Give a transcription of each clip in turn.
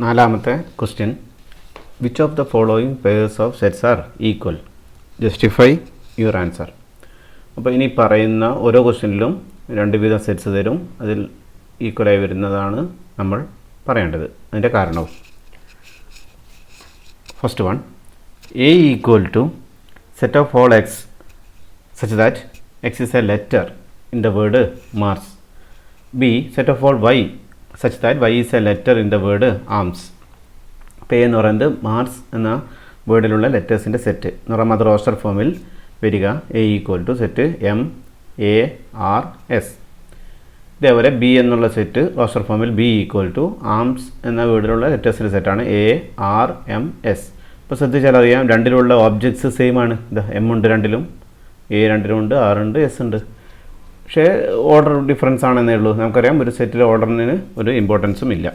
നാലാമത്തെ question, which of the following pairs of sets R equal? Justify your answer. അപ്പോൾ ഇനി പറയുന്ന ഓരോ ക്വസ്റ്റ്യനിലും രണ്ട് വീതം സെറ്റ്സ് തരും. അതിൽ ഈക്വലായി വരുന്നതാണ് നമ്മൾ പറയേണ്ടത്, അതിൻ്റെ കാരണവും. First one, A equal to set of all x such that x is a letter in the word Mars. B set of all y such that y is a letter in the word arms. അപ്പോൾ A എന്ന് പറയുന്നത് Mars എന്ന വേർഡിലുള്ള ലെറ്റേഴ്സിൻ്റെ set എന്ന് പറയുമ്പോൾ അത് roster ഫോമിൽ വരിക A equal to set M A R S. ഇതേപോലെ ബി എന്നുള്ള സെറ്റ് റോസ്റ്റർ ഫോമിൽ ബി ഈക്വൽ ടു ആംസ് എന്ന വേർഡിലുള്ള ലെറ്റേഴ്സിൻ്റെ സെറ്റാണ് എ ആർ എം എസ്. ഇപ്പോൾ ശ്രദ്ധിച്ചാൽ അറിയാം, രണ്ടിലുള്ള ഓബ്ജക്ട്സ് സെയിം ആണ്. ഇതാ എം ഉണ്ട് രണ്ടിലും, എ രണ്ടിലും ഉണ്ട്, ആർ ഉണ്ട്, എസ് ഉണ്ട്. പക്ഷേ ഓർഡർ ഡിഫറൻസ് ആണെന്നേ ഉള്ളൂ. നമുക്കറിയാം ഒരു സെറ്റിലെ ഓർഡറിന് ഒരു ഇമ്പോർട്ടൻസും ഇല്ല.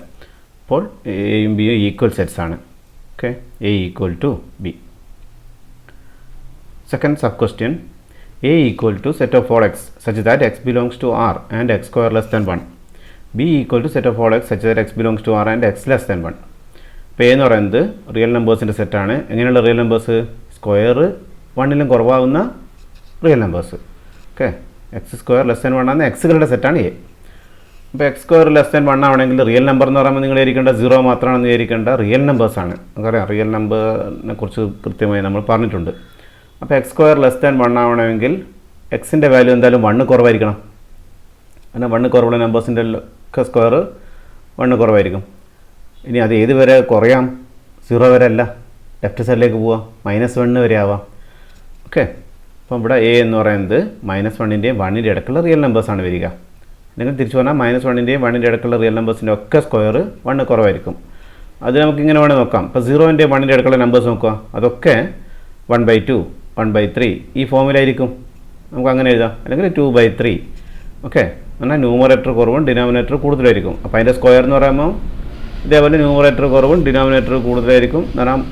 അപ്പോൾ എയും ബിയും ഈക്വൽ സെറ്റ്സ് ആണ്. Okay, A equal to B. Second sub question, A equal to set of all x such that x belongs to R and x square less than 1. B equal to set of all x such that x belongs to R and x less than 1. ഇപ്പോൾ A എന്ന് പറയുന്നത് real നമ്പേഴ്സിൻ്റെ സെറ്റാണ്. എങ്ങനെയുള്ള real numbers? Square 1ലും കുറവാകുന്ന real numbers. Okay, x square less than 1 ആണ് എക്സുകളുടെ സെറ്റാണ് എ. അപ്പോൾ എക്സ് സ്ക്വയർ ലെസ് ദാൻ 1 ആണെങ്കിൽ റിയൽ നമ്പർ എന്ന് പറയുമ്പോൾ നിങ്ങൾ വിചാരിക്കേണ്ട 0 മാത്രമാണെന്ന് വിചാരിക്കേണ്ട, റിയൽ നമ്പേഴ്സാണ്. നമുക്കറിയാം റിയൽ നമ്പറിനെ കുറിച്ച് കൃത്യമായി നമ്മൾ പറഞ്ഞിട്ടുണ്ട്. അപ്പോൾ എക്സ് സ്ക്വയർ ലെസ് ദാൻ 1 ആവണമെങ്കിൽ എക്സിൻ്റെ വാല്യൂ എന്തായാലും 1 കുറവായിരിക്കണം. അങ്ങനെ 1 കുറവുള്ള നമ്പേഴ്സിൻ്റെ ഒക്കെ സ്ക്വയർ 1 കുറവായിരിക്കും. ഇനി അത് ഏത് വരെ കുറയാം? 0 വരെ അല്ല, ലെഫ്റ്റ് സൈഡിലേക്ക് പോവാം, -1 വരെ ആവാം. ഓക്കെ, അപ്പം ഇവിടെ എ എന്ന് പറയുന്നത് -1ൻ്റെയും 1ൻ്റെ ഇടയ്ക്കുള്ള റിയൽ നമ്പേഴ്സാണ് വരിക. നിങ്ങൾ തിരിച്ചു പറഞ്ഞാൽ -1ൻ്റെയും 1ൻ്റെ ഇടയ്ക്കുള്ള റിയൽ നമ്പേഴ്സിൻ്റെ ഒക്കെ സ്ക്വയർ 1 കുറവായിരിക്കും. അത് നമുക്ക് ഇങ്ങനെ വേണമെങ്കിൽ നോക്കാം. ഇപ്പോൾ 0ൻ്റെയും 1ൻ്റെ ഇടയ്ക്കുള്ള നമ്പേഴ്സ് നോക്കുക, അതൊക്കെ 1/2, 1/3 ഈ ഫോമിലായിരിക്കും. നമുക്ക് അങ്ങനെ എഴുതാം, അല്ലെങ്കിൽ 2/3. ഓക്കെ, എന്നാൽ ന്യൂമറേറ്റർ കുറവും ഡിനോമിനേറ്റർ കൂടുതലായിരിക്കും. അപ്പോൾ അതിൻ്റെ സ്ക്വയർ എന്ന് പറയുമ്പോൾ ഇതേപോലെ ന്യൂമറേറ്റർ കുറവും ഡിനോമിനേറ്റർ കൂടുതലായിരിക്കും. എന്ന് പറഞ്ഞാൽ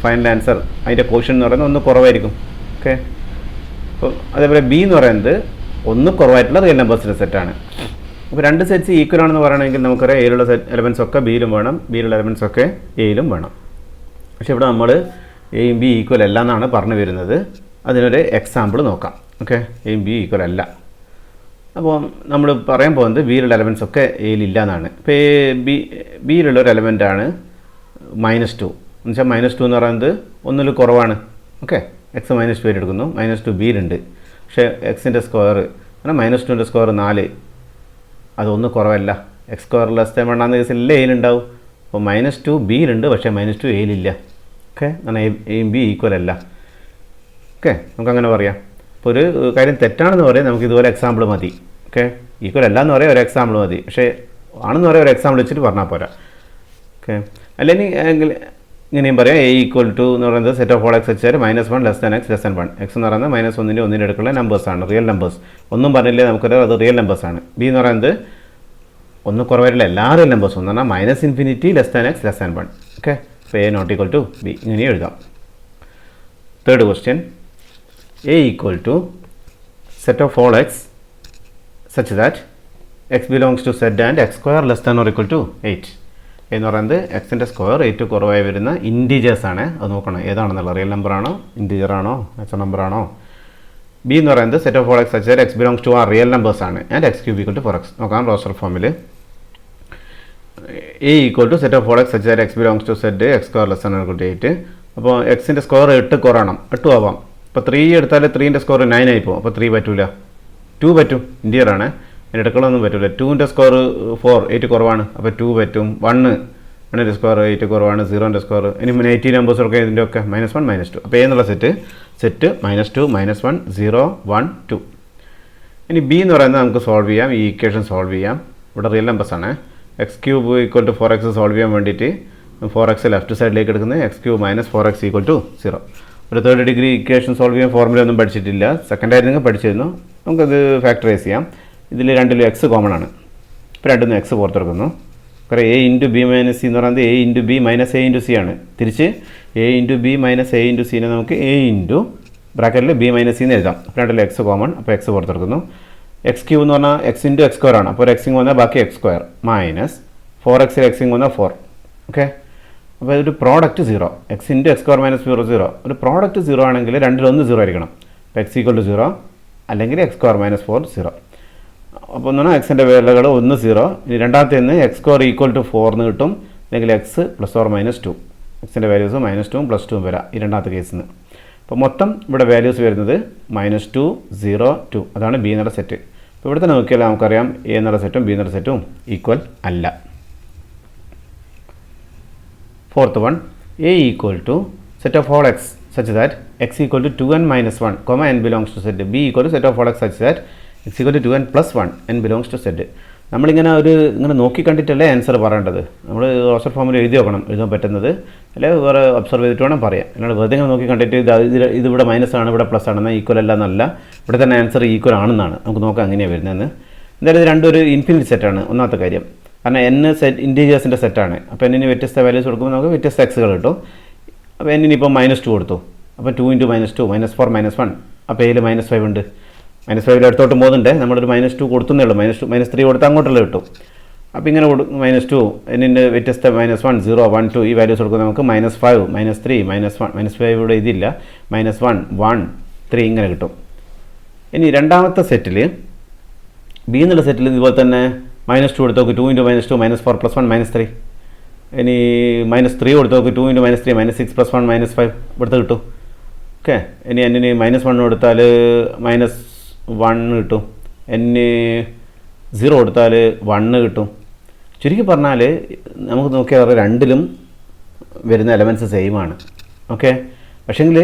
ഫൈനൽ ആൻസർ അതിൻ്റെ ക്വോഷ്യൻ എന്ന് പറയുന്നത് 1 കുറവായിരിക്കും. ഓക്കെ, അപ്പോൾ അതേപോലെ ബി എന്ന് പറയുന്നത് 1 കുറവായിട്ടുള്ള റിയൽ നമ്പേഴ്സിൻ്റെ സെറ്റാണ്. അപ്പോൾ രണ്ട് സെറ്റ്സ് ഈക്വൽ ആണെന്ന് പറയണമെങ്കിൽ നമുക്കറിയാം എയിലുള്ള എലമെൻറ്റ്സ് ഒക്കെ ബിയിലും വേണം, ബിയിലുള്ള എലമെൻറ്റ്സ് ഒക്കെ എയിലും വേണം. പക്ഷേ ഇവിടെ നമ്മൾ എയും ബി ഈക്വൽ അല്ല എന്നാണ് പറഞ്ഞു വരുന്നത്. അതിനൊരു എക്സാമ്പിൾ നോക്കാം. ഓക്കെ, എയും ബി ഈക്വൽ അല്ല. അപ്പോൾ നമ്മൾ പറയാൻ പോകുന്നത് ബിയിലുള്ള എലമെൻറ്റ്സ് ഒക്കെ എയിലില്ല എന്നാണ്. ഇപ്പോൾ ബിയിലുള്ള ഒരു എലമെൻറ്റാണ് -2. എന്ന് വെച്ചാൽ -2 എന്ന് പറയുന്നത് 1ൽ കുറവാണ്. ഓക്കെ, എക്സ് -2 എടുക്കുന്നു, -2 ബിയിലുണ്ട്. പക്ഷേ എക്സിൻ്റെ സ്ക്വയർ എന്നാൽ -2ൻ്റെ സ്ക്വയർ 4, അത് 1 കുറവല്ല. എക്സ് സ്ക്വയർ ലെസ് ദാൻ 1 ആകുന്ന കേസിൽ എയിലുണ്ടാവും. അപ്പോൾ -2 ബിയിലുണ്ട്, പക്ഷേ -2 എയിലില്ല. ഓക്കെ, എന്നാൽ എയും ബി ഈക്വൽ അല്ല. ഓക്കെ, നമുക്കങ്ങനെ പറയാം. ഇപ്പോൾ ഒരു കാര്യം തെറ്റാണെന്ന് പറയാം, നമുക്ക് ഇതുപോലെ എക്സാമ്പിൾ മതി. ഓക്കെ, ഈക്വൽ അല്ല എന്ന് പറയാം, ഒരു എക്സാമ്പിൾ മതി. പക്ഷേ ആണെന്ന് പറയാം, ഒരു എക്സാമ്പിൾ വെച്ചിട്ട് പറഞ്ഞാൽ പോരാ. ഓക്കെ, അല്ലെങ്കിൽ ഇങ്ങനെയും പറയാം, എ ഈക്വൽ ടു എന്ന് പറയുന്നത് സെറ്റ് ഓഫ് ഓൾ എക്സ് വെച്ചാൽ -1 less than x less than 1. X എന്ന് പറയുന്നത് -1ൻ്റെ 1ൻ്റെ അടുക്കുള്ള നമ്പേഴ്സാണ്, റിയൽ നമ്പേഴ്സ്. ഒന്നും പറഞ്ഞില്ലേ നമുക്കറിയാം, അത് റിയൽ നമ്പേഴ്സാണ്. ബി എന്ന് പറയുന്നത് 1 കുറവായിട്ടുള്ള എല്ലാ റിയൽ നമ്പേഴ്സും എന്ന് പറഞ്ഞാൽ -∞ less than x less than 1. Okay, അപ്പോൾ A not equal to B ഇങ്ങനെ എഴുതാം. Third question, A equal to set of all x such that x belongs to set and x square less than or equal to 8. എന്ന് പറയുന്നത് എക്സിൻ്റെ square 8 കുറവായി വരുന്ന ഇൻറ്റീജേഴ്സാണ്. അത് നോക്കണം ഏതാണെന്നുള്ള, റിയൽ നമ്പറാണോ ഇൻറ്റീജർ ആണോ നാച്ചുറൽ നമ്പർ ആണോ. ബി എന്ന് പറയുന്നത് set of all x such that x belongs to R real നമ്പേഴ്സാണ് and x cube equal to 4x. നോക്കാം റോസ്റ്റർ ഫോമിൽ A equal to set of all x such that x belongs to set x square less than or equal to 8. അപ്പോൾ എക്സിൻ്റെ square 8 കുറയണം, 8 ആവാം. അപ്പോൾ 3 എടുത്താൽ 3ൻ്റെ square 9 ആയിപ്പോൾ. അപ്പോൾ 3 പറ്റൂല, 2 പറ്റും, ഇൻറ്റീജർ ആണ്. അതിൻ്റെ ഇടയ്ക്കുള്ളതൊന്നും പറ്റില്ല. 2ൻ്റെ സ്ക്വയർ 4, 8 കുറവാണ്, അപ്പോൾ 2 പറ്റും. 1ൻ്റെ സ്ക്വയർ 8 കുറവാണ്, 0ൻ്റെ സ്ക്വയർ. ഇനി നെഗറ്റീവ് നമ്പേഴ്സൊക്കെ ഇതിൻ്റെ ഒക്കെ -1 -2. അപ്പോൾ എന്നുള്ള സെറ്റ് -2 -1 0 1 2. ഇനി ബി എന്ന് പറയുന്നത് നമുക്ക് സോൾവ് ചെയ്യാം, ഈ ഇക്വേഷൻ സോൾവ് ചെയ്യാം. ഇവിടെ റിയൽ നമ്പേഴ്സാണ്. X cube equal to 4x solve ചെയ്യാൻ വേണ്ടിയിട്ട് 4x ലെഫ്റ്റ് സൈഡിലേക്ക് എടുക്കുന്നത്, X cube -4x equal to 0. ഒരു തേർഡ് ഡിഗ്രി ഇക്വേഷൻ സോൾവ് ചെയ്യാൻ ഫോർമുല ഒന്നും പഠിച്ചിട്ടില്ല, സെക്കൻഡായിരുന്നു പഠിച്ചിരുന്നു. നമുക്കത് ഫാക്ടറൈസ് ചെയ്യാം. ഇതിൽ രണ്ടിലും എക്സ് കോമൺ ആണ്. ഇപ്പോൾ രണ്ടിൽ നിന്ന് എക്സ് പുറത്തെടുക്കുന്നു. കാരണം a into b minus c എന്ന് പറയുന്നത് a into b minus a into c ആണ്. തിരിച്ച് a into b minus a into സിനെ നമുക്ക് എ ഇൻറ്റു ബ്രാക്കറ്റിൽ ബി മൈനസ് സി എന്ന് എഴുതാം. രണ്ടിൽ എക്സ് കോമൺ, അപ്പോൾ എക്സ് പുറത്തെടുക്കുന്നു. എക്സ് ക്യൂബ് എന്ന് പറഞ്ഞാൽ എക്സ് ഇൻറ്റു എക്സ് സ്ക്വയർ ആണ്. അപ്പോൾ ഒരു എക്സിങ് വന്നാൽ ബാക്കി എക്സ് സ്ക്വയർ മൈനസ് 4x എക്സിങ് വന്നാൽ 4. ഓക്കെ, അപ്പോൾ ഒരു product 0, X into X square minus 0 ഒരു പ്രോഡക്റ്റ് 0 ആണെങ്കിൽ രണ്ടിലൊന്ന് 0 ആയിരിക്കണം. അപ്പോൾ എക്സ് ഈക്വൽ ടു 0 അല്ലെങ്കിൽ എക്സ് സ്ക്വയർ മൈനസ് 4 0. അപ്പോൾ എന്ന് പറഞ്ഞാൽ എക്സിൻ്റെ വിലകൾ 1 0. ഇനി രണ്ടാമത്തെ നിന്ന് എക്സ് സ്ക്വയർ ഈക്വൽ ടു 4 എന്ന് കിട്ടും, അല്ലെങ്കിൽ എക്സ് പ്ലസ് ഓർ മൈനസ് 2. എക്സിൻ്റെ വാല്യൂസ് -2 +2 വരാം ഈ രണ്ടാമത്തെ കേസിൽ നിന്ന്. അപ്പോൾ മൊത്തം ഇവിടെ വാല്യൂസ് വരുന്നത് -2 0 2. അതാണ് ബി എന്നുള്ള സെറ്റ്. അപ്പോൾ ഇവിടെ തന്നെ നോക്കിയാൽ നമുക്കറിയാം എ എന്നുള്ള സെറ്റും ബി എന്നുള്ള സെറ്റും ഈക്വൽ അല്ല. Fourth one, A equal to set of all x such that x equal to 2n - 1, n belongs to set. B equal to set of all x such that x equal to 2n + 1, n belongs to set. നമ്മളിങ്ങനെ ഇങ്ങനെ നോക്കി കണ്ടിട്ടല്ലേ answer പറയേണ്ടത്. നമ്മൾ roster ഫോമിൽ എഴുതി നോക്കണം എഴുതാൻ പറ്റുന്നത്, അല്ലെങ്കിൽ വേറെ ഒബ്സർവ് ചെയ്തിട്ട് വേണം പറയാം. അല്ലാണ്ട് വെറുതെ ഇങ്ങനെ നോക്കി കണ്ടിട്ട് ഇത് ഇവിടെ -ആണ് ഇവിടെ +ആണ് എന്നാൽ ഈക്വൽ അല്ല എന്നല്ല, ഇവിടെ തന്നെ ആൻസർ ഈക്വൽ ആണെന്നാണ്. നമുക്ക് നോക്കാം എങ്ങനെയാണ് വരുന്നതെന്ന്. എന്തായാലും ഇത് രണ്ടും ഒരു ഇൻഫിനിറ്റ് സെറ്റാണ് ഒന്നാമത്തെ കാര്യം. കാരണം n സെറ്റ് ഇൻറ്റീജേഴ്സിൻ്റെ സെറ്റാണ്. അപ്പോൾ n വ്യത്യസ്ത വാല്യൂസ് കൊടുക്കുമ്പോൾ നമുക്ക് വ്യത്യസ്ത എക്സുകൾ കിട്ടും. അപ്പോൾ n ഇപ്പോൾ -2 കൊടുത്തു, അപ്പോൾ 2 × -2 -4 -1. അപ്പോൾ അതിൽ -5 ഉണ്ട്. -5 അടുത്തോട്ട് പോകുന്നുണ്ട്, നമ്മളൊരു -2 കൊടുത്തുന്നേ ഉള്ളൂ. -3 കൊടുത്ത് അങ്ങോട്ടുള്ള കിട്ടും. അപ്പോൾ ഇങ്ങനെ -2 എന്നിൻ്റെ വ്യത്യസ്ത -1 0 1 2 ഈ വാല്യൂസ് കൊടുക്കുമ്പോൾ നമുക്ക് -5 -3 -1 -5 ഇവിടെ ഇതില്ല, -1 1 3 ഇങ്ങനെ കിട്ടും. ഇനി രണ്ടാമത്തെ സെറ്റിൽ ബി എന്നുള്ള സെറ്റിൽ ഇതുപോലെ തന്നെ -2 കൊടുത്ത് നോക്ക്, 2 × -2 -4 + 1 -3. ഇനി -3 കൊടുത്ത് നോക്ക്, 2 × -3 -6 + 1 -5 ഇവിടുത്തെ കിട്ടും. ഓക്കെ, ഇനി എന്നിന് -1 കൊടുത്താൽ -1 കിട്ടും, n 0 കൊടുത്താൽ 1 കിട്ടും. ചുരുക്കി പറഞ്ഞാൽ നമുക്ക് നോക്കിയാൽ രണ്ടിലും വരുന്ന എലമെൻറ്റ്സ് സെയിം ആണ്. ഓക്കെ, പക്ഷേങ്കിൽ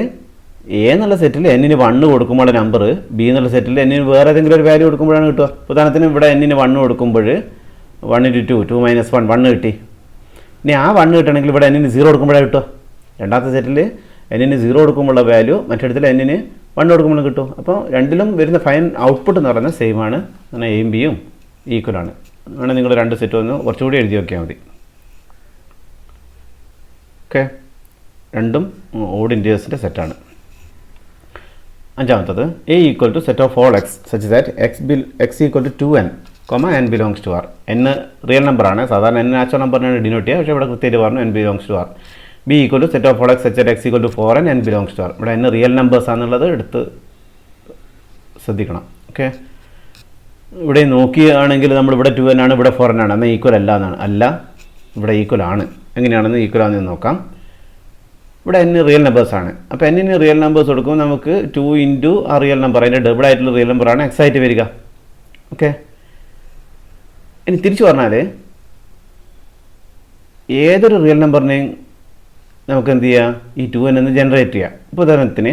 എ എന്നുള്ള സെറ്റിൽ n 1 കൊടുക്കുമ്പോൾ നമ്പർ, ബി എന്നുള്ള സെറ്റിൽ n വേറെ ഏതെങ്കിലും ഒരു വാല്യൂ കൊടുക്കുമ്പോഴാണ് കിട്ടുക. ഉദാഹരണത്തിന് ഇവിടെ n 1 കൊടുക്കുമ്പോൾ 1 × 2 2 - 1 കിട്ടി. ഇനി ആ 1 കിട്ടണമെങ്കിൽ ഇവിടെ n 0 കൊടുക്കുമ്പോഴാണ് കിട്ടുക. രണ്ടാമത്തെ സെറ്റിൽ n 0 കൊടുക്കുമ്പോഴുള്ള വാല്യൂ മറ്റിടത്തിൽ n 1 കൊടുക്കുമ്പോൾ കിട്ടും. അപ്പോൾ രണ്ടിലും വരുന്ന ഫൈൻ ഔട്ട്പുട്ട് എന്ന് പറയുന്നത് സെയിം ആണ്. അങ്ങനെ എയും ബിയും ഈക്വൽ ആണ്. വേണമെങ്കിൽ നിങ്ങൾ രണ്ട് സെറ്റ് ഒന്ന് കുറച്ചുകൂടി എഴുതി നോക്കിയാൽ മതി. ഓക്കെ, രണ്ടും ഓഡ് ഇൻറ്റീജേഴ്സിൻ്റെ സെറ്റാണ്. അഞ്ചാമത്തത് A equal to set of all x such that x equal to 2n, n belongs to R. n real നമ്പറാണ്. സാധാരണ n നാച്ചുറൽ നമ്പറിനാണ് ഡിനോട്ട് ചെയ്യുക, പക്ഷേ ഇവിടെ കൃത്യമായിട്ട് പറഞ്ഞു n belongs to R. B equal to set of all x such that x equal to 4n, n belongs to R. ഇവിടെ n real numbers ആണെന്നുള്ളത് എടുത്ത് ശ്രദ്ധിക്കണം. ഓക്കെ, ഇവിടെ നോക്കിയാണെങ്കിൽ നമ്മൾ ഇവിടെ 2n ആണ്, ഇവിടെ 4n ആണ്, എന്നാൽ ഈക്വൽ അല്ല എന്നാണ്. അല്ല, ഇവിടെ ഈക്വൽ ആണ്. എങ്ങനെയാണെന്ന് ഈക്വൽ ആണെന്ന് നോക്കാം. ഇവിടെ n റിയൽ നമ്പേഴ്സാണ്. അപ്പോൾ n റിയൽ നമ്പേഴ്സ് കൊടുക്കുമ്പോൾ നമുക്ക് 2 × ആ റിയൽ നമ്പർ, അതിൻ്റെ ഡബിൾ ആയിട്ടുള്ള റിയൽ നമ്പറാണ് എക്സ് ആയിട്ട് വരിക. ഓക്കെ, ഇനി തിരിച്ചു പറഞ്ഞാൽ ഏതൊരു റിയൽ നമ്പറിനെയും നമുക്ക് എന്ത് ചെയ്യാം, ഈ 2n എന്ന് ജനറേറ്റ് ചെയ്യാം. ഇപ്പോൾ ഉദാഹരണത്തിന്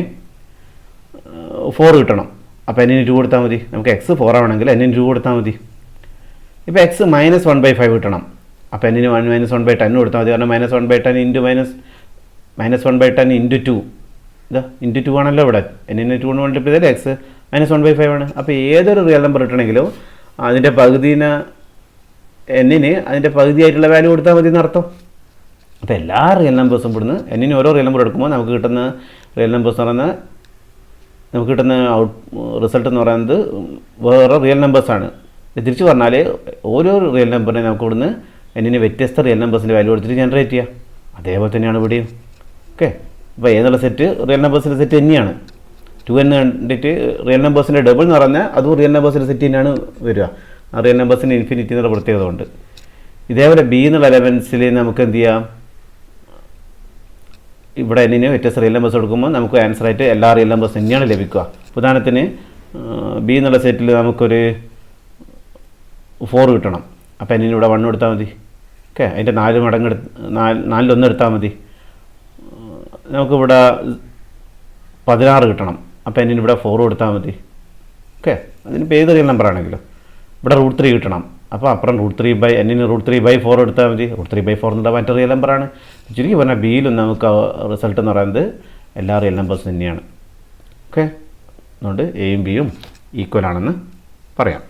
4 കിട്ടണം, അപ്പോൾ n 2 കൊടുത്താൽ മതി. നമുക്ക് എക്സ് 4 ആവണമെങ്കിൽ n 2 കൊടുത്താൽ മതി. ഇപ്പോൾ എക്സ് -1/5 കിട്ടണം, അപ്പോൾ n -1/10 കൊടുത്താൽ മതി. കാരണം -1/10 × 2 ഇതാ × 2 ആണല്ലോ ഇവിടെ. n 2 മൾട്ടിപ്ലൈ ചെയ്താൽ എക്സ് -1/5 ആണ്. അപ്പോൾ ഏതൊരു റിയൽ നമ്പർ കിട്ടണമെങ്കിലും അതിൻ്റെ പകുതിനെ n അതിൻ്റെ പകുതിയായിട്ടുള്ള വാല്യൂ കൊടുത്താൽ മതി എന്നർത്ഥം. അപ്പോൾ എല്ലാ റിയൽ നമ്പേഴ്സും ഇവിടുന്ന് n ഓരോ റിയൽ നമ്പർ എടുക്കുമ്പോൾ നമുക്ക് കിട്ടുന്ന റിയൽ നമ്പേഴ്സ് എന്ന് പറയുന്നത്, നമുക്ക് കിട്ടുന്ന റിസൾട്ട് എന്ന് പറയുന്നത് വേറെ റിയൽ നമ്പേഴ്സാണ്. തിരിച്ചു പറഞ്ഞാൽ ഓരോ റിയൽ നമ്പറിനെ നമുക്ക് ഇവിടുന്ന് n വ്യത്യസ്ത റിയൽ നമ്പേഴ്സിൻ്റെ വാല്യൂ കൊടുത്തിട്ട് ജനറേറ്റ് ചെയ്യാം. അതേപോലെ തന്നെയാണ് ഇവിടെയും. ഓക്കെ, അപ്പോൾ ഏന്നുള്ള സെറ്റ് റിയൽ നമ്പേഴ്സിൻ്റെ സെറ്റ് തന്നെയാണ്. 2n കണ്ടിട്ട് റിയൽ നമ്പേഴ്സിൻ്റെ ഡബിൾ എന്ന് പറഞ്ഞാൽ അതും റിയൽ നമ്പേഴ്സിൻ്റെ സെറ്റ് തന്നെയാണ് വരിക. ആ റിയൽ നമ്പേഴ്സിന് ഇൻഫിനിറ്റി എന്നുള്ള പ്രത്യേകത ഉണ്ട്. ഇതേപോലെ ബി എന്നുള്ള എലമെൻസിൽ നമുക്ക് എന്ത് ചെയ്യാം, ഇവിടെ n വ്യത്യസ്ത റിയൽ നമ്പേഴ്സ് കൊടുക്കുമ്പോൾ നമുക്ക് ആൻസറായിട്ട് എല്ലാ റിയൽ നമ്പേഴ്സ് തന്നെയാണ് ലഭിക്കുക. ഉദാഹരണത്തിന് ബി എന്നുള്ള സെറ്റിൽ നമുക്കൊരു 4 കിട്ടണം, അപ്പോൾ n ഇവിടെ 1 കൊടുത്താൽ മതി. ഓക്കെ, അതിൻ്റെ 4 മടങ്ങ് 4 എടുത്താൽ മതി. നമുക്കിവിടെ 16 കിട്ടണം, അപ്പോൾ n ഇവിടെ 4 കൊടുത്താൽ മതി. ഓക്കെ, അതിനിപ്പോൾ ഏത് റിയൽ നമ്പറാണെങ്കിലും. ഇവിടെ √3 കിട്ടണം, അപ്പോൾ അപ്പുറം √3/4 എടുത്താൽ മതി. √3/4 എന്നുള്ള മറ്റൊരു റിയൽ നമ്പറാണ്. ചുരുക്കി പറഞ്ഞാൽ ബിയിലും നമുക്ക് റിസൾട്ട് എന്ന് പറയുന്നത് എല്ലാ റിയൽ നമ്പേഴ്സ് തന്നെയാണ്. ഓക്കെ, അതുകൊണ്ട് എയും ബിയും ഈക്വൽ ആണെന്ന് പറയാം.